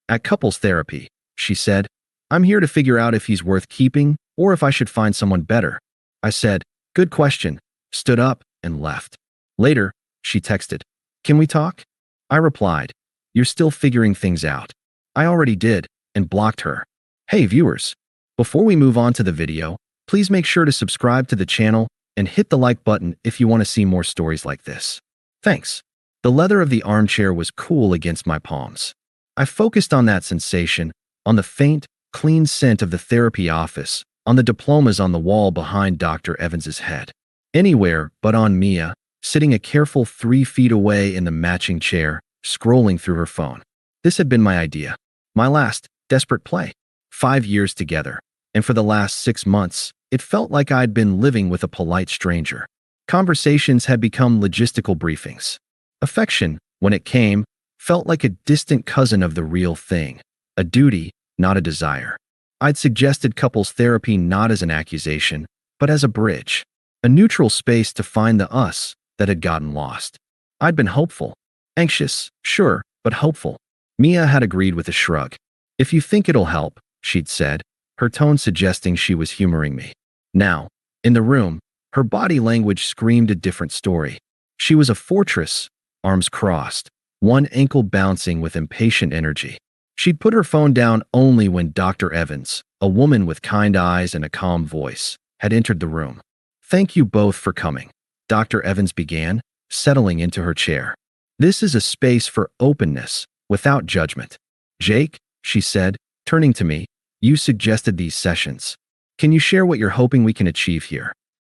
At couples therapy, she said, I'm here to figure out if he's worth keeping or if I should find someone better. I said, good question, stood up, and left. Later, she texted, can we talk? I replied, you're still figuring things out. I already did, and blocked her. Hey viewers, before we move on to the video, please make sure to subscribe to the channel and hit the like button if you want to see more stories like this. Thanks. The leather of the armchair was cool against my palms. I focused on that sensation, on the faint, clean scent of the therapy office, on the diplomas on the wall behind Dr. Evans's head. Anywhere but on Mia, sitting a careful 3 feet away in the matching chair, scrolling through her phone. This had been my idea. My last, desperate play. 5 years together, and for the last 6 months, it felt like I'd been living with a polite stranger. Conversations had become logistical briefings. Affection, when it came, felt like a distant cousin of the real thing, a duty, not a desire. I'd suggested couples therapy not as an accusation, but as a bridge, a neutral space to find the us that had gotten lost. I'd been hopeful, anxious, sure, but hopeful. Mia had agreed with a shrug. If you think it'll help, she'd said, her tone suggesting she was humoring me. Now, in the room, her body language screamed a different story. She was a fortress, arms crossed, one ankle bouncing with impatient energy. She'd put her phone down only when Dr. Evans, a woman with kind eyes and a calm voice, had entered the room. Thank you both for coming, Dr. Evans began, settling into her chair. This is a space for openness, without judgment. Jake, she said, turning to me, you suggested these sessions. Can you share what you're hoping we can achieve here?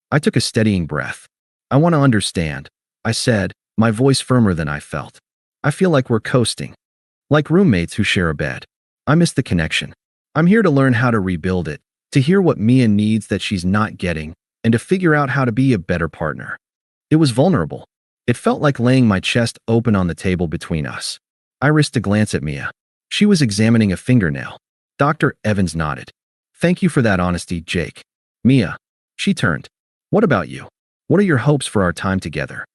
I took a steadying breath. I want to understand, I said, my voice firmer than I felt. I feel like we're coasting. Like roommates who share a bed. I miss the connection. I'm here to learn how to rebuild it, to hear what Mia needs that she's not getting, and to figure out how to be a better partner. It was vulnerable. It felt like laying my chest open on the table between us. I risked a glance at Mia. She was examining a fingernail. Dr. Evans nodded. Thank you for that honesty, Jake. Mia. She turned. What about you? What are your hopes for our time together?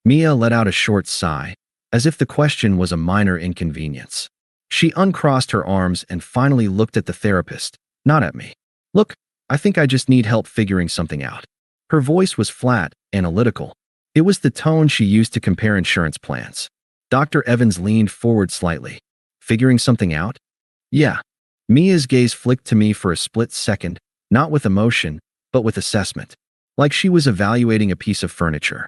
Mia let out a short sigh, as if the question was a minor inconvenience. She uncrossed her arms and finally looked at the therapist, not at me. Look, I think I just need help figuring something out. Her voice was flat, analytical. It was the tone she used to compare insurance plans. Dr. Evans leaned forward slightly. Figuring something out? Yeah. Mia's gaze flicked to me for a split second, not with emotion, but with assessment. Like she was evaluating a piece of furniture.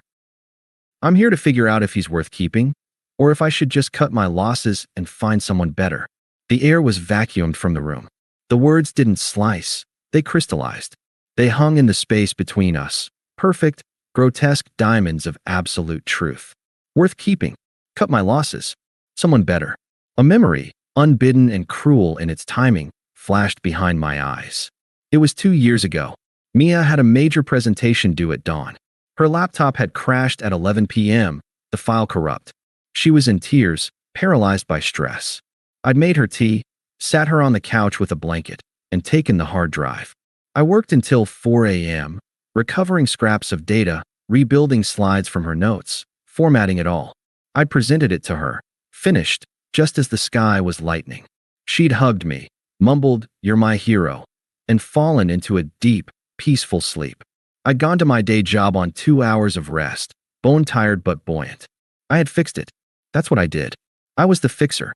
I'm here to figure out if he's worth keeping, or if I should just cut my losses and find someone better. The air was vacuumed from the room. The words didn't slice, they crystallized. They hung in the space between us, perfect, grotesque diamonds of absolute truth. Worth keeping. Cut my losses. Someone better. A memory, unbidden and cruel in its timing, flashed behind my eyes. It was 2 years ago. Mia had a major presentation due at dawn. Her laptop had crashed at 11 p.m., the file corrupt. She was in tears, paralyzed by stress. I'd made her tea, sat her on the couch with a blanket, and taken the hard drive. I worked until 4 a.m., recovering scraps of data, rebuilding slides from her notes, formatting it all. I presented it to her, finished, just as the sky was lightening. She'd hugged me, mumbled, "You're my hero," and fallen into a deep, peaceful sleep. I'd gone to my day job on 2 hours of rest, bone-tired but buoyant. I had fixed it. That's what I did. I was the fixer.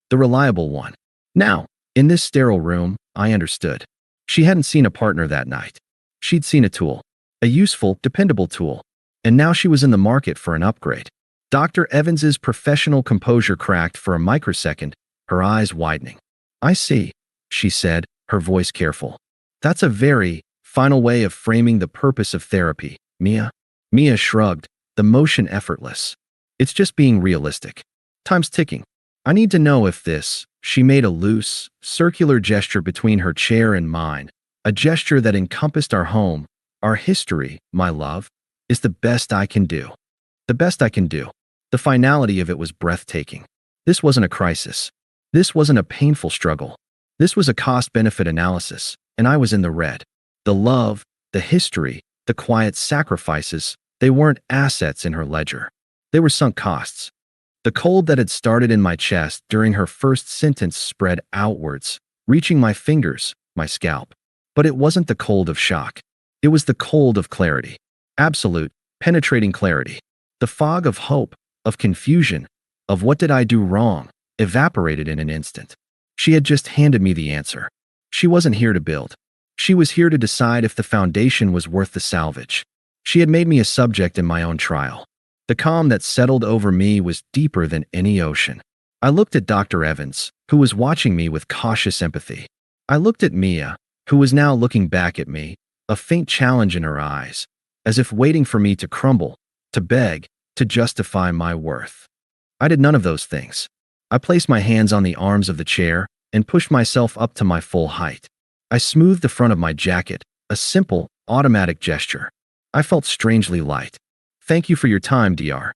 The reliable one. Now, in this sterile room, I understood. She hadn't seen a partner that night. She'd seen a tool. A useful, dependable tool. And now she was in the market for an upgrade. Dr. Evans's professional composure cracked for a microsecond, her eyes widening. I see, she said, her voice careful. That's a very final way of framing the purpose of therapy, Mia. Mia shrugged, the motion effortless. It's just being realistic. Time's ticking. I need to know if this, she made a loose, circular gesture between her chair and mine, a gesture that encompassed our home, our history, my love, is the best I can do. The best I can do. The finality of it was breathtaking. This wasn't a crisis. This wasn't a painful struggle. This was a cost-benefit analysis, and I was in the red. The love, the history, the quiet sacrifices, they weren't assets in her ledger. They were sunk costs. The cold that had started in my chest during her first sentence spread outwards, reaching my fingers, my scalp. But it wasn't the cold of shock. It was the cold of clarity. Absolute, penetrating clarity. The fog of hope, of confusion, of what did I do wrong, evaporated in an instant. She had just handed me the answer. She wasn't here to build. She was here to decide if the foundation was worth the salvage. She had made me a subject in my own trial. The calm that settled over me was deeper than any ocean. I looked at Dr. Evans, who was watching me with cautious empathy. I looked at Mia, who was now looking back at me, a faint challenge in her eyes, as if waiting for me to crumble, to beg, to justify my worth. I did none of those things. I placed my hands on the arms of the chair and pushed myself up to my full height. I smoothed the front of my jacket, a simple, automatic gesture. I felt strangely light. Thank you for your time, Dr.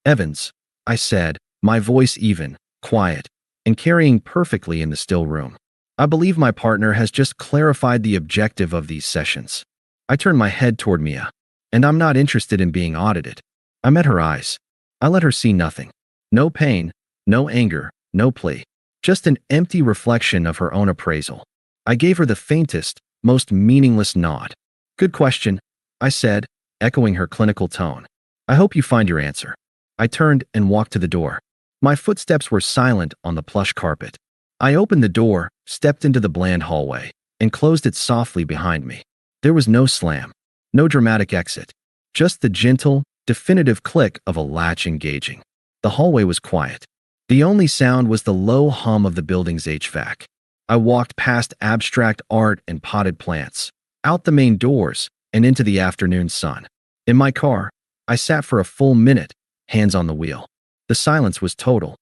Evans, I said, my voice even, quiet, and carrying perfectly in the still room. I believe my partner has just clarified the objective of these sessions. I turned my head toward Mia. And I'm not interested in being audited. I met her eyes. I let her see nothing. No pain, no anger, no plea. Just an empty reflection of her own appraisal. I gave her the faintest, most meaningless nod. Good question, I said, echoing her clinical tone. I hope you find your answer. I turned and walked to the door. My footsteps were silent on the plush carpet. I opened the door, stepped into the bland hallway, and closed it softly behind me. There was no slam, no dramatic exit, just the gentle, definitive click of a latch engaging. The hallway was quiet. The only sound was the low hum of the building's HVAC. I walked past abstract art and potted plants, out the main doors, and into the afternoon sun. In my car, I sat for a full minute, hands on the wheel. The silence was total.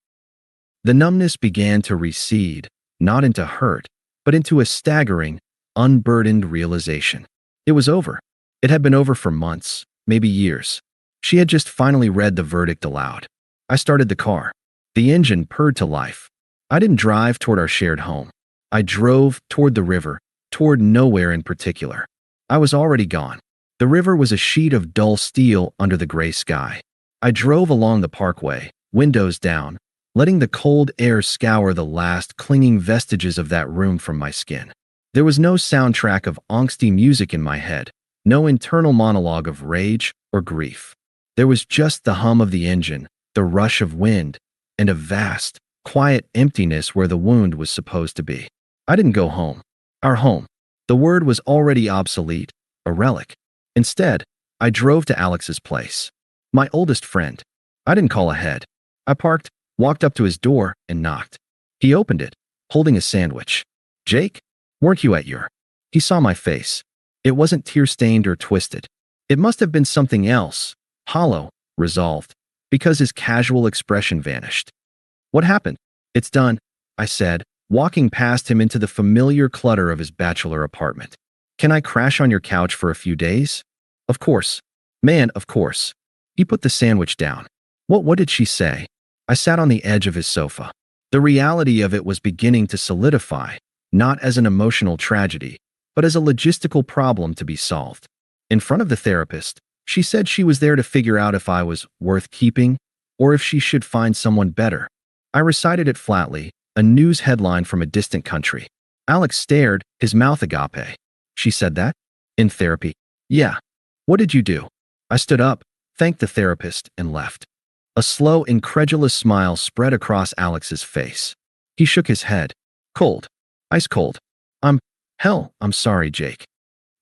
The numbness began to recede, not into hurt, but into a staggering, unburdened realization. It was over. It had been over for months, maybe years. She had just finally read the verdict aloud. I started the car. The engine purred to life. I didn't drive toward our shared home. I drove toward the river, toward nowhere in particular. I was already gone. The river was a sheet of dull steel under the gray sky. I drove along the parkway, windows down, letting the cold air scour the last clinging vestiges of that room from my skin. There was no soundtrack of angsty music in my head, no internal monologue of rage or grief. There was just the hum of the engine, the rush of wind, and a vast, quiet emptiness where the wound was supposed to be. I didn't go home. Our home. The word was already obsolete, a relic. Instead, I drove to Alex's place. My oldest friend. I didn't call ahead. I parked, walked up to his door, and knocked. He opened it, holding a sandwich. Jake? Weren't you at your? He saw my face. It wasn't tear-stained or twisted. It must have been something else, hollow, resolved, because his casual expression vanished. What happened? It's done, I said, walking past him into the familiar clutter of his bachelor apartment. Can I crash on your couch for a few days? Of course. Man, of course. He put the sandwich down. What did she say? I sat on the edge of his sofa. The reality of it was beginning to solidify, not as an emotional tragedy, but as a logistical problem to be solved. In front of the therapist, she said she was there to figure out if I was worth keeping or if she should find someone better. I recited it flatly, a news headline from a distant country. Alex stared, his mouth agape. She said that? In therapy? Yeah. What did you do? I stood up, thanked the therapist, and left. A slow, incredulous smile spread across Alex's face. He shook his head. Cold. Ice cold. I'm sorry, Jake.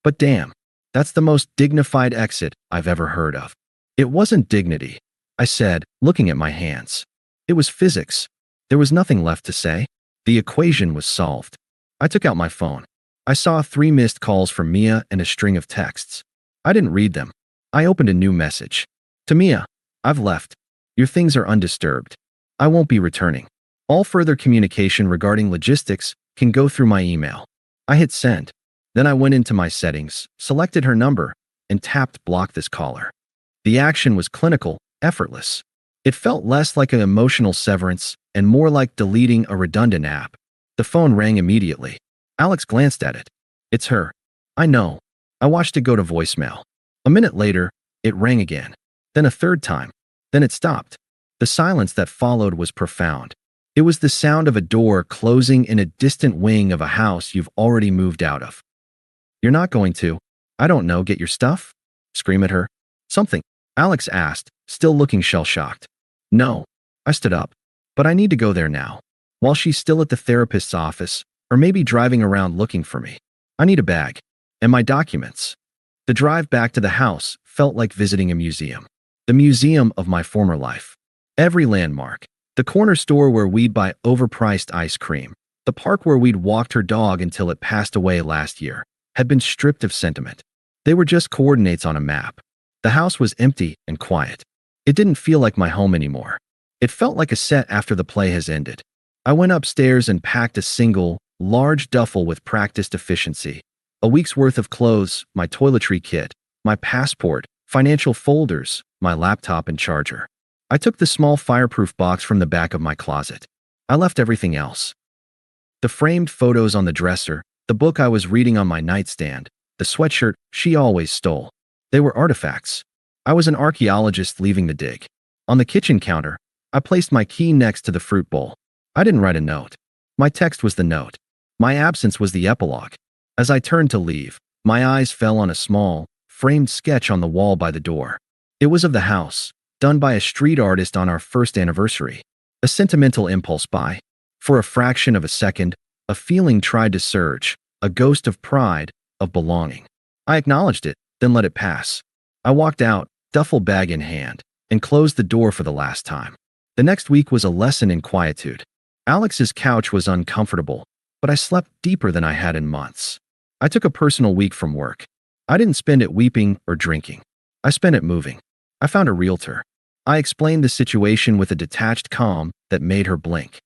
But damn, that's the most dignified exit I've ever heard of. It wasn't dignity, I said, looking at my hands. It was physics. There was nothing left to say. The equation was solved. I took out my phone. I saw 3 missed calls from Mia and a string of texts. I didn't read them. I opened a new message. To Mia, I've left. Your things are undisturbed. I won't be returning. All further communication regarding logistics can go through my email. I hit send. Then I went into my settings, selected her number, and tapped block this caller. The action was clinical, effortless. It felt less like an emotional severance and more like deleting a redundant app. The phone rang immediately. Alex glanced at it. It's her. I know. I watched it go to voicemail. A minute later, it rang again. Then a third time. Then it stopped. The silence that followed was profound. It was the sound of a door closing in a distant wing of a house you've already moved out of. You're not going to, I don't know, get your stuff? Scream at her. Something, Alex asked, still looking shell-shocked. No. I stood up. But I need to go there now. While she's still at the therapist's office, or maybe driving around looking for me. I need a bag. And my documents. The drive back to the house felt like visiting a museum. The museum of my former life. Every landmark. The corner store where we'd buy overpriced ice cream. The park where we'd walked her dog until it passed away last year. Had been stripped of sentiment. They were just coordinates on a map. The house was empty and quiet. It didn't feel like my home anymore. It felt like a set after the play has ended. I went upstairs and packed a single, large duffel with practiced efficiency. A week's worth of clothes, my toiletry kit, my passport, financial folders, my laptop and charger. I took the small fireproof box from the back of my closet. I left everything else. The framed photos on the dresser, the book I was reading on my nightstand, the sweatshirt she always stole. They were artifacts. I was an archaeologist leaving the dig. On the kitchen counter, I placed my key next to the fruit bowl. I didn't write a note. My text was the note. My absence was the epilogue. As I turned to leave, my eyes fell on a small, framed sketch on the wall by the door. It was of the house, done by a street artist on our first anniversary. A sentimental impulse buy. For a fraction of a second, a feeling tried to surge, a ghost of pride, of belonging. I acknowledged it, then let it pass. I walked out, duffel bag in hand, and closed the door for the last time. The next week was a lesson in quietude. Alex's couch was uncomfortable, but I slept deeper than I had in months. I took a personal week from work. I didn't spend it weeping or drinking. I spent it moving. I found a realtor. I explained the situation with a detached calm that made her blink.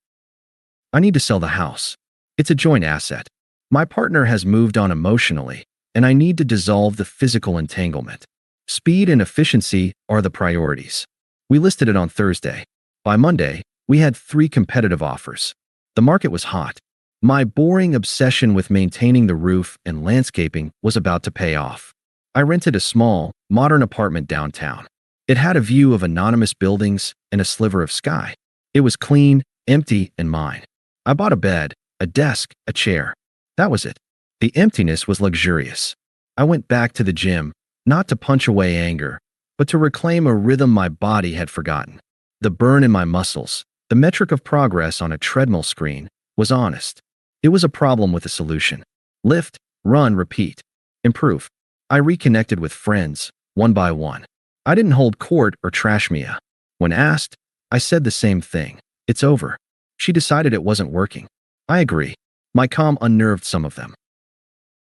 I need to sell the house. It's a joint asset. My partner has moved on emotionally, and I need to dissolve the physical entanglement. Speed and efficiency are the priorities. We listed it on Thursday. By Monday, we had 3 competitive offers. The market was hot. My boring obsession with maintaining the roof and landscaping was about to pay off. I rented a small, modern apartment downtown. It had a view of anonymous buildings and a sliver of sky. It was clean, empty, and mine. I bought a bed, a desk, a chair. That was it. The emptiness was luxurious. I went back to the gym, not to punch away anger, but to reclaim a rhythm my body had forgotten. The burn in my muscles, the metric of progress on a treadmill screen, was honest. It was a problem with a solution. Lift, run, repeat. Improve. I reconnected with friends, one by one. I didn't hold court or trash Mia. When asked, I said the same thing. It's over. She decided it wasn't working. I agree. My calm unnerved some of them.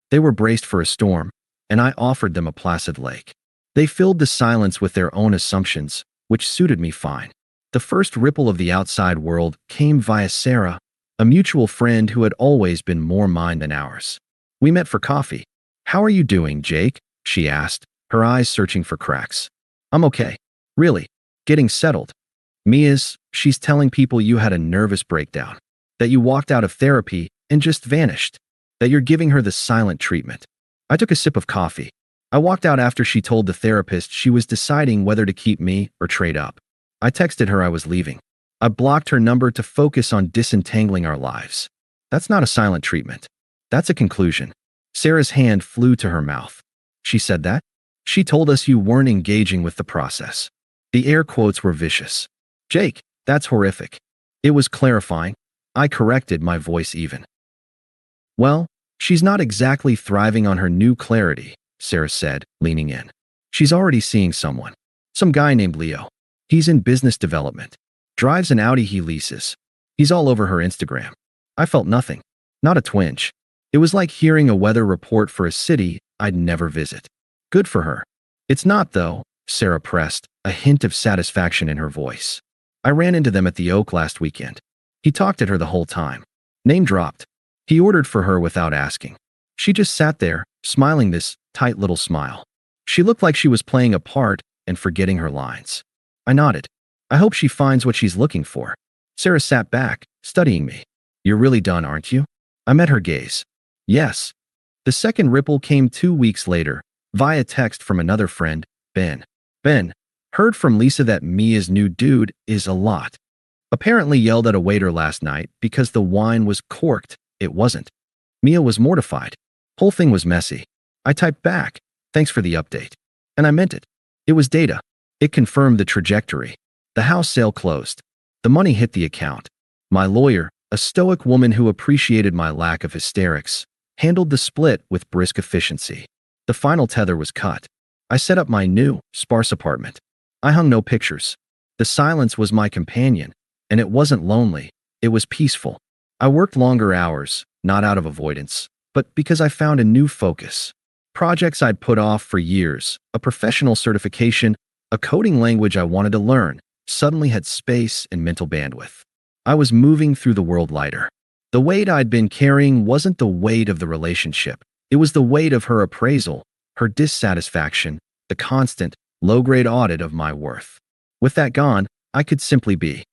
They were braced for a storm, and I offered them a placid lake. They filled the silence with their own assumptions, which suited me fine. The first ripple of the outside world came via Sarah, a mutual friend who had always been more mine than ours. We met for coffee. "How are you doing, Jake?" she asked, her eyes searching for cracks. "I'm okay. Really. Getting settled. She's telling people you had a nervous breakdown, that you walked out of therapy and just vanished, that you're giving her the silent treatment." I took a sip of coffee. I walked out after she told the therapist she was deciding whether to keep me or trade up. I texted her I was leaving. I blocked her number to focus on disentangling our lives. That's not a silent treatment. That's a conclusion. Sarah's hand flew to her mouth. "She said that? She told us you weren't engaging with the process." The air quotes were vicious. "Jake, that's horrific." It was clarifying. I corrected, my voice even. "Well, she's not exactly thriving on her new clarity," Sarah said, leaning in. "She's already seeing someone. Some guy named Leo. He's in business development. Drives an Audi he leases. He's all over her Instagram." I felt nothing. Not a twinge. It was like hearing a weather report for a city I'd never visit. Good for her. "It's not, though," Sarah pressed, a hint of satisfaction in her voice. "I ran into them at the Oak last weekend. He talked at her the whole time. Name dropped. He ordered for her without asking. She just sat there, smiling this tight little smile. She looked like she was playing a part and forgetting her lines." I nodded. "I hope she finds what she's looking for." Sarah sat back, studying me. "You're really done, aren't you?" I met her gaze. "Yes." The second ripple came 2 weeks later, via text from another friend, Ben. "Ben, Heard from Lisa that Mia's new dude is a lot. Apparently yelled at a waiter last night because the wine was corked. It wasn't. Mia was mortified. Whole thing was messy. I typed back, thanks for the update. And I meant it. It was data. It confirmed the trajectory. The house sale closed. The money hit the account. My lawyer, a stoic woman who appreciated my lack of hysterics, handled the split with brisk efficiency. The final tether was cut. I set up my new, sparse apartment. I hung no pictures. The silence was my companion, and it wasn't lonely. It was peaceful. I worked longer hours, not out of avoidance, but because I found a new focus. Projects I'd put off for years, a professional certification, a coding language I wanted to learn, suddenly had space and mental bandwidth. I was moving through the world lighter. The weight I'd been carrying wasn't the weight of the relationship. It was the weight of her appraisal, her dissatisfaction, the constant, low-grade audit of my worth. With that gone, I could simply be.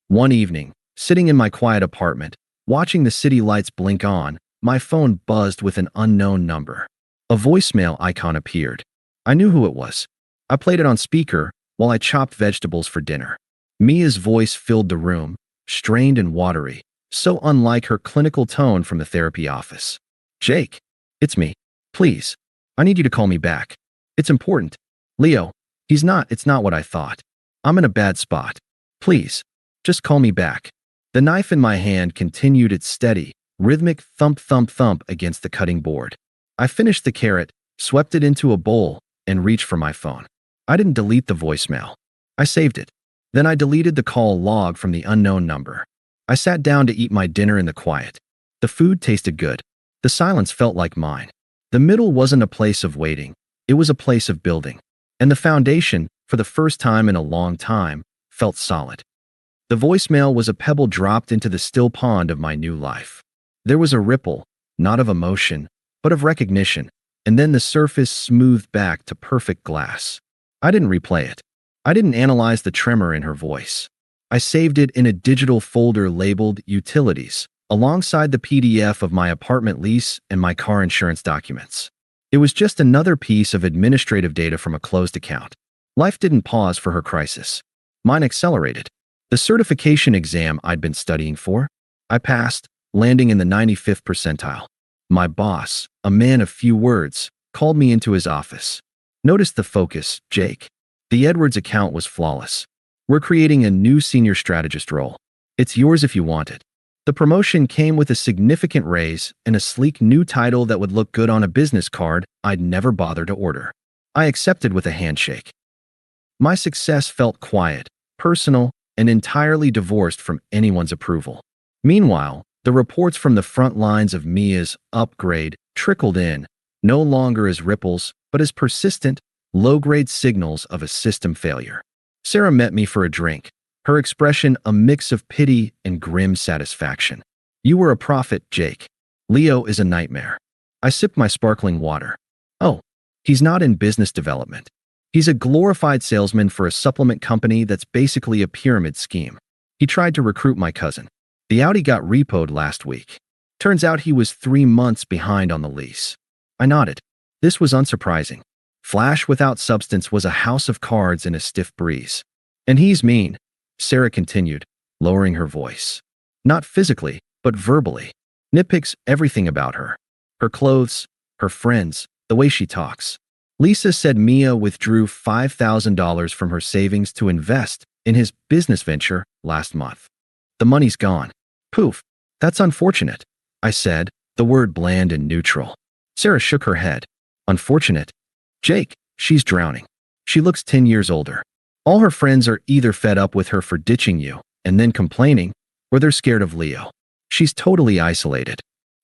One evening, sitting in my quiet apartment, watching the city lights blink on, my phone buzzed with an unknown number. A voicemail icon appeared. I knew who it was. I played it on speaker while I chopped vegetables for dinner. Mia's voice filled the room, strained and watery, so unlike her clinical tone from the therapy office. Jake, it's me. Please. I need you to call me back. It's important. Leo, it's not what I thought. I'm in a bad spot. Please, just call me back. The knife in my hand continued its steady, rhythmic thump thump thump against the cutting board. I finished the carrot, swept it into a bowl, and reached for my phone. I didn't delete the voicemail. I saved it. Then I deleted the call log from the unknown number. I sat down to eat my dinner in the quiet. The food tasted good. The silence felt like mine. The middle wasn't a place of waiting. It was a place of building. And the foundation, for the first time in a long time, felt solid. The voicemail was a pebble dropped into the still pond of my new life. There was a ripple, not of emotion, but of recognition, and then the surface smoothed back to perfect glass. I didn't replay it. I didn't analyze the tremor in her voice. I saved it in a digital folder labeled Utilities, alongside the PDF of my apartment lease and my car insurance documents. It was just another piece of administrative data from a closed account. Life didn't pause for her crisis. Mine accelerated. The certification exam I'd been studying for, I passed, landing in the 95th percentile. My boss, a man of few words, called me into his office. Notice the focus, Jake. The Edwards account was flawless. We're creating a new senior strategist role. It's yours if you want it. The promotion came with a significant raise and a sleek new title that would look good on a business card I'd never bother to order. I accepted with a handshake. My success felt quiet, personal, and entirely divorced from anyone's approval. Meanwhile, the reports from the front lines of Mia's upgrade trickled in, no longer as ripples, but as persistent, low-grade signals of a system failure. Sarah met me for a drink, her expression a mix of pity and grim satisfaction. You were a prophet, Jake. Leo is a nightmare. I sipped my sparkling water. Oh, he's not in business development. He's a glorified salesman for a supplement company that's basically a pyramid scheme. He tried to recruit my cousin. The Audi got repoed last week. Turns out he was 3 months behind on the lease. I nodded. This was unsurprising. Flash without substance was a house of cards in a stiff breeze. And he's mean, Sarah continued, lowering her voice. Not physically, but verbally. Nitpicks everything about her. Her clothes, her friends, the way she talks. Lisa said Mia withdrew $5,000 from her savings to invest in his business venture last month. The money's gone. Poof. That's unfortunate, I said, the word bland and neutral. Sarah shook her head. Unfortunate? Jake, she's drowning. She looks 10 years older. All her friends are either fed up with her for ditching you and then complaining, or they're scared of Leo. She's totally isolated.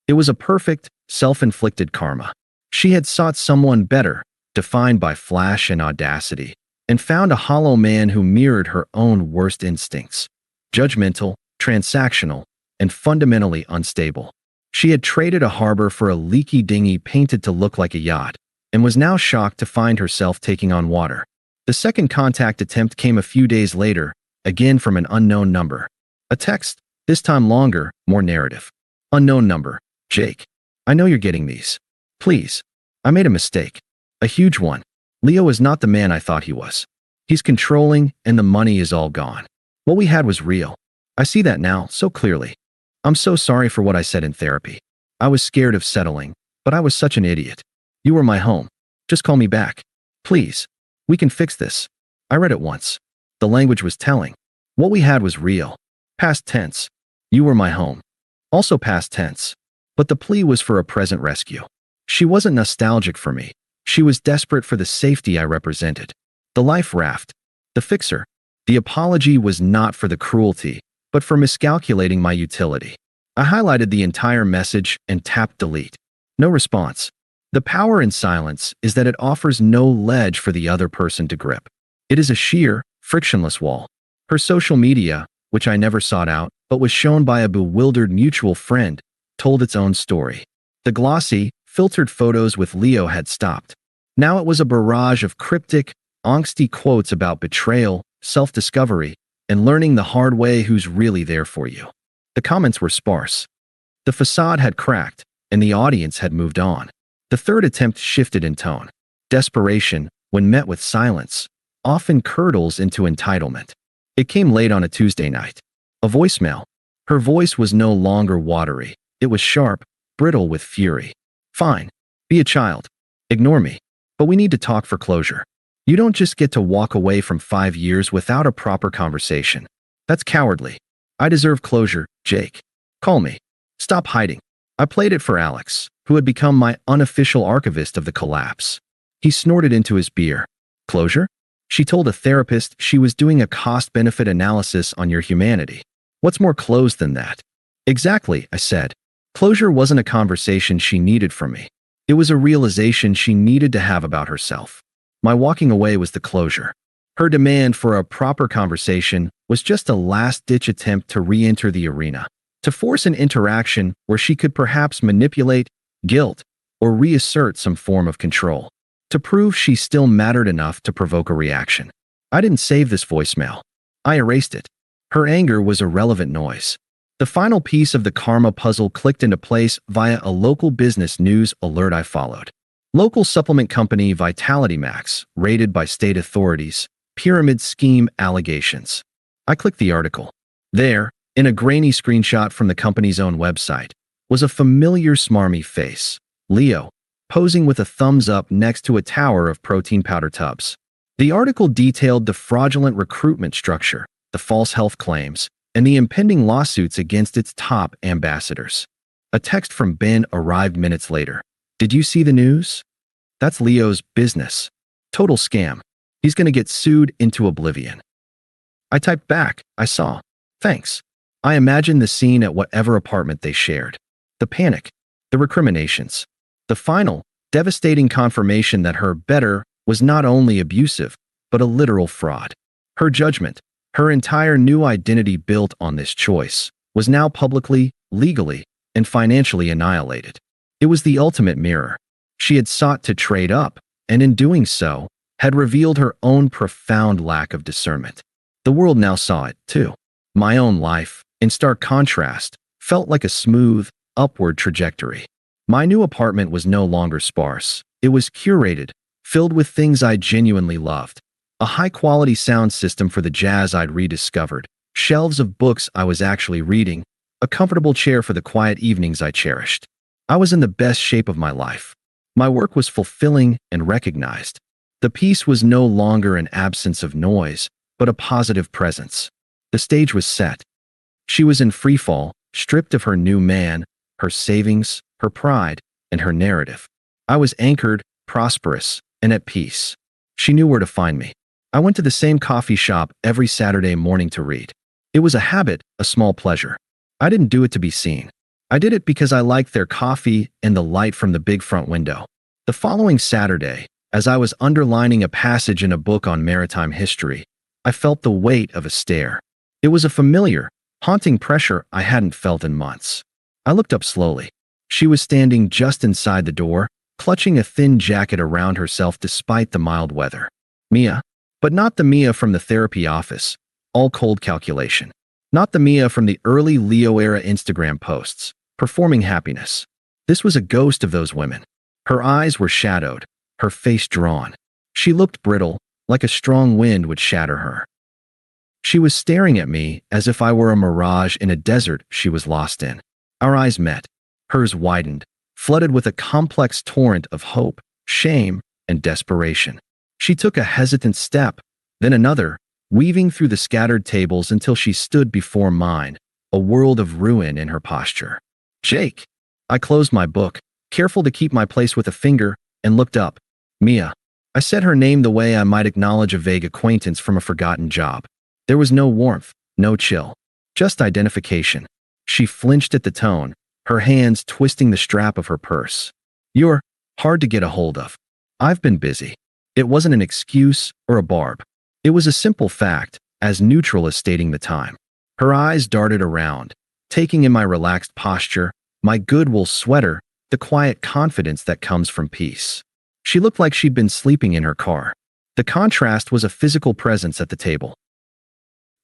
It was a perfect, self-inflicted karma. She had sought someone better, defined by flash and audacity, and found a hollow man who mirrored her own worst instincts. Judgmental, transactional, and fundamentally unstable. She had traded a harbor for a leaky dinghy painted to look like a yacht, and was now shocked to find herself taking on water. The second contact attempt came a few days later, again from an unknown number. A text, this time longer, more narrative. Unknown number, Jake. I know you're getting these. Please. I made a mistake. A huge one. Leo is not the man I thought he was. He's controlling, and the money is all gone. What we had was real. I see that now, so clearly. I'm so sorry for what I said in therapy. I was scared of settling, but I was such an idiot. You were my home. Just call me back. Please. We can fix this. I read it once. The language was telling. What we had was real. Past tense. You were my home. Also past tense. But the plea was for a present rescue. She wasn't nostalgic for me. She was desperate for the safety I represented. The life raft. The fixer. The apology was not for the cruelty, but for miscalculating my utility. I highlighted the entire message and tapped delete. No response. The power in silence is that it offers no ledge for the other person to grip. It is a sheer, frictionless wall. Her social media, which I never sought out, but was shown by a bewildered mutual friend, told its own story. The glossy, filtered photos with Leo had stopped. Now it was a barrage of cryptic, angsty quotes about betrayal, self-discovery, and learning the hard way who's really there for you. The comments were sparse. The facade had cracked, and the audience had moved on. The third attempt shifted in tone. Desperation, when met with silence, often curdles into entitlement. It came late on a Tuesday night. A voicemail. Her voice was no longer watery. It was sharp, brittle with fury. Fine. Be a child. Ignore me. But we need to talk for closure. You don't just get to walk away from 5 years without a proper conversation. That's cowardly. I deserve closure, Jake. Call me. Stop hiding. I played it for Alex, who had become my unofficial archivist of the collapse. He snorted into his beer. Closure? She told a therapist she was doing a cost-benefit analysis on your humanity. What's more closed than that? Exactly, I said. Closure wasn't a conversation she needed from me. It was a realization she needed to have about herself. My walking away was the closure. Her demand for a proper conversation was just a last-ditch attempt to re-enter the arena, to force an interaction where she could perhaps manipulate, guilt, or reassert some form of control, to prove she still mattered enough to provoke a reaction. I didn't save this voicemail. I erased it. Her anger was irrelevant noise. The final piece of the karma puzzle clicked into place via a local business news alert I followed. Local supplement company Vitality Max, raided by state authorities, pyramid scheme allegations. I clicked the article. There, in a grainy screenshot from the company's own website, was a familiar smarmy face, Leo, posing with a thumbs up next to a tower of protein powder tubs. The article detailed the fraudulent recruitment structure, the false health claims, and the impending lawsuits against its top ambassadors. A text from Ben arrived minutes later. Did you see the news? That's Leo's business. Total scam. He's gonna get sued into oblivion. I typed back. I saw. Thanks. I imagined the scene at whatever apartment they shared. The panic. The recriminations. The final, devastating confirmation that her better was not only abusive, but a literal fraud. Her judgment, her entire new identity built on this choice, was now publicly, legally, and financially annihilated. It was the ultimate mirror. She had sought to trade up, and in doing so, had revealed her own profound lack of discernment. The world now saw it, too. My own life, in stark contrast, felt like a smooth, upward trajectory. My new apartment was no longer sparse. It was curated, filled with things I genuinely loved. A high-quality sound system for the jazz I'd rediscovered, shelves of books I was actually reading, a comfortable chair for the quiet evenings I cherished. I was in the best shape of my life. My work was fulfilling and recognized. The peace was no longer an absence of noise, but a positive presence. The stage was set. She was in freefall, stripped of her new man, her savings, her pride, and her narrative. I was anchored, prosperous, and at peace. She knew where to find me. I went to the same coffee shop every Saturday morning to read. It was a habit, a small pleasure. I didn't do it to be seen. I did it because I liked their coffee and the light from the big front window. The following Saturday, as I was underlining a passage in a book on maritime history, I felt the weight of a stare. It was a familiar, haunting pressure I hadn't felt in months. I looked up slowly. She was standing just inside the door, clutching a thin jacket around herself despite the mild weather. Mia. But not the Mia from the therapy office, all cold calculation. Not the Mia from the early Leo-era Instagram posts, performing happiness. This was a ghost of those women. Her eyes were shadowed, her face drawn. She looked brittle, like a strong wind would shatter her. She was staring at me as if I were a mirage in a desert she was lost in. Our eyes met. Hers widened, flooded with a complex torrent of hope, shame, and desperation. She took a hesitant step, then another, weaving through the scattered tables until she stood before mine, a world of ruin in her posture. "Jake." I closed my book, careful to keep my place with a finger, and looked up. "Mia." I said her name the way I might acknowledge a vague acquaintance from a forgotten job. There was no warmth, no chill, just identification. She flinched at the tone, her hands twisting the strap of her purse. "You're hard to get a hold of." "I've been busy." It wasn't an excuse or a barb. It was a simple fact, as neutral as stating the time. Her eyes darted around, taking in my relaxed posture, my good wool sweater, the quiet confidence that comes from peace. She looked like she'd been sleeping in her car. The contrast was a physical presence at the table.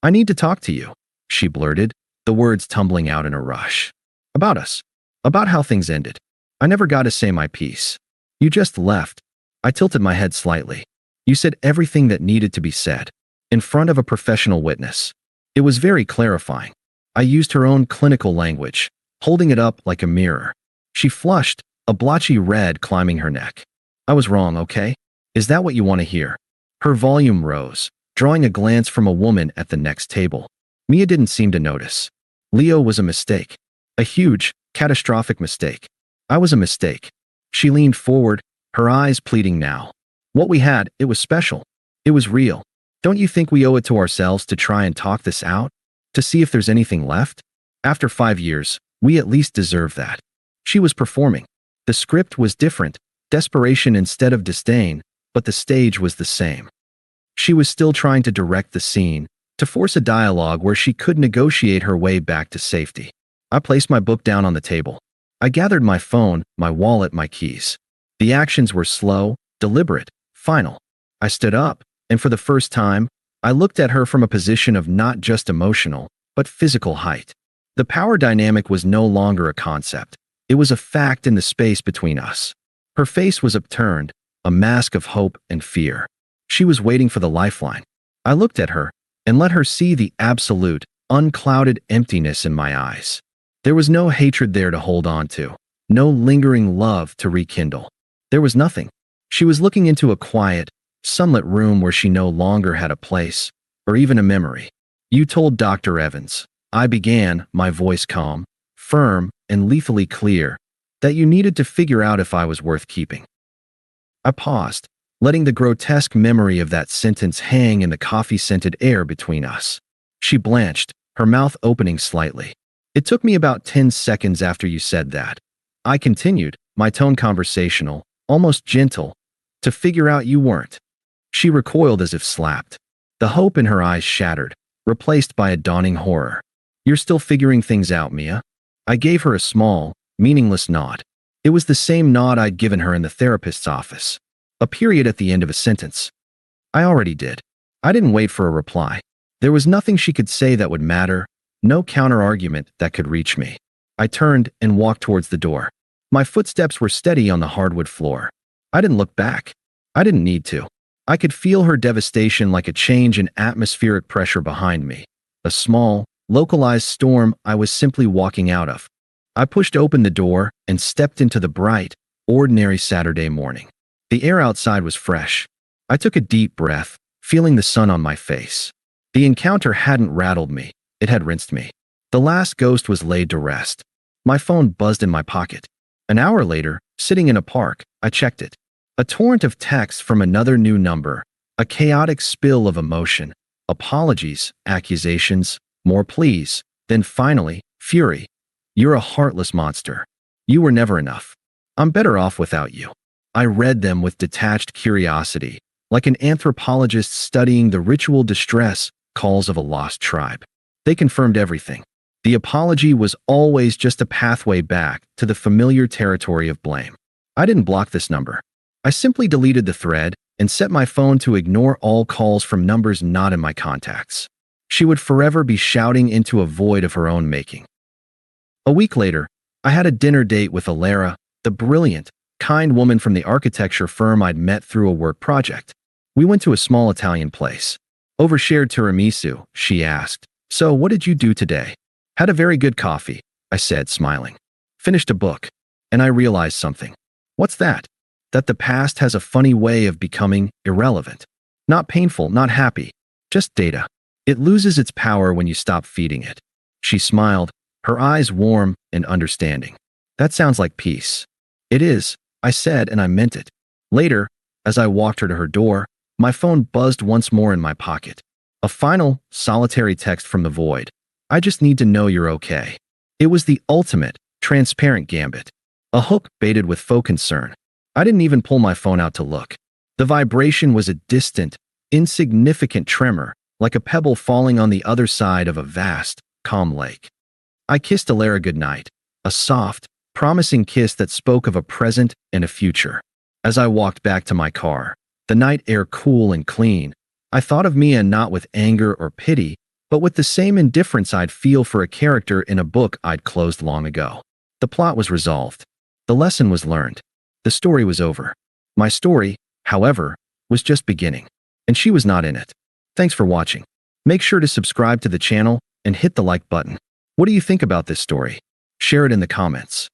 "I need to talk to you," she blurted, the words tumbling out in a rush. "About us. About how things ended. I never got to say my piece. You just left." I tilted my head slightly. "You said everything that needed to be said. In front of a professional witness." It was very clarifying. I used her own clinical language, holding it up like a mirror. She flushed, a blotchy red climbing her neck. "I was wrong, okay? Is that what you want to hear?" Her volume rose, drawing a glance from a woman at the next table. Mia didn't seem to notice. Leo was a mistake. A huge, catastrophic mistake. I was a mistake. She leaned forward, her eyes pleading now. "What we had, it was special. It was real. Don't you think we owe it to ourselves to try and talk this out? To see if there's anything left? After 5 years, we at least deserve that." She was performing. The script was different, desperation instead of disdain, but the stage was the same. She was still trying to direct the scene, to force a dialogue where she could negotiate her way back to safety. I placed my book down on the table. I gathered my phone, my wallet, my keys. The actions were slow, deliberate, final. I stood up, and for the first time, I looked at her from a position of not just emotional, but physical height. The power dynamic was no longer a concept. It was a fact in the space between us. Her face was upturned, a mask of hope and fear. She was waiting for the lifeline. I looked at her and let her see the absolute, unclouded emptiness in my eyes. There was no hatred there to hold on to, no lingering love to rekindle. There was nothing. She was looking into a quiet, sunlit room where she no longer had a place, or even a memory. "You told Dr. Evans," I began, my voice calm, firm, and lethally clear, "that you needed to figure out if I was worth keeping." I paused, letting the grotesque memory of that sentence hang in the coffee-scented air between us. She blanched, her mouth opening slightly. "It took me about 10 seconds after you said that," I continued, my tone conversational, almost gentle, "to figure out you weren't." She recoiled as if slapped. The hope in her eyes shattered, replaced by a dawning horror. "You're still figuring things out, Mia?" I gave her a small, meaningless nod. It was the same nod I'd given her in the therapist's office. A period at the end of a sentence. I already did. I didn't wait for a reply. There was nothing she could say that would matter, no counter-argument that could reach me. I turned and walked towards the door. My footsteps were steady on the hardwood floor. I didn't look back. I didn't need to. I could feel her devastation like a change in atmospheric pressure behind me. A small, localized storm I was simply walking out of. I pushed open the door and stepped into the bright, ordinary Saturday morning. The air outside was fresh. I took a deep breath, feeling the sun on my face. The encounter hadn't rattled me. It had rinsed me. The last ghost was laid to rest. My phone buzzed in my pocket. An hour later, sitting in a park, I checked it. A torrent of texts from another new number, a chaotic spill of emotion, apologies, accusations, more pleas, then finally, fury. "You're a heartless monster. You were never enough. I'm better off without you." I read them with detached curiosity, like an anthropologist studying the ritual distress calls of a lost tribe. They confirmed everything. The apology was always just a pathway back to the familiar territory of blame. I didn't block this number. I simply deleted the thread and set my phone to ignore all calls from numbers not in my contacts. She would forever be shouting into a void of her own making. A week later, I had a dinner date with Alara, the brilliant, kind woman from the architecture firm I'd met through a work project. We went to a small Italian place. Over shared tiramisu, she asked. So, what did you do today? Had a very good coffee, I said, smiling. Finished a book. And I realized something. What's that? That the past has a funny way of becoming irrelevant. Not painful, not happy. Just data. It loses its power when you stop feeding it. She smiled, her eyes warm and understanding. That sounds like peace. It is, I said, and I meant it. Later, as I walked her to her door, my phone buzzed once more in my pocket. A final, solitary text from the void. I just need to know you're okay. It was the ultimate, transparent gambit. A hook baited with faux concern. I didn't even pull my phone out to look. The vibration was a distant, insignificant tremor, like a pebble falling on the other side of a vast, calm lake. I kissed Alara goodnight, a soft, promising kiss that spoke of a present and a future. As I walked back to my car, the night air cool and clean, I thought of Mia not with anger or pity, but with the same indifference I'd feel for a character in a book I'd closed long ago. The plot was resolved. The lesson was learned. The story was over. My story, however, was just beginning. And she was not in it. Thanks for watching. Make sure to subscribe to the channel and hit the like button. What do you think about this story? Share it in the comments.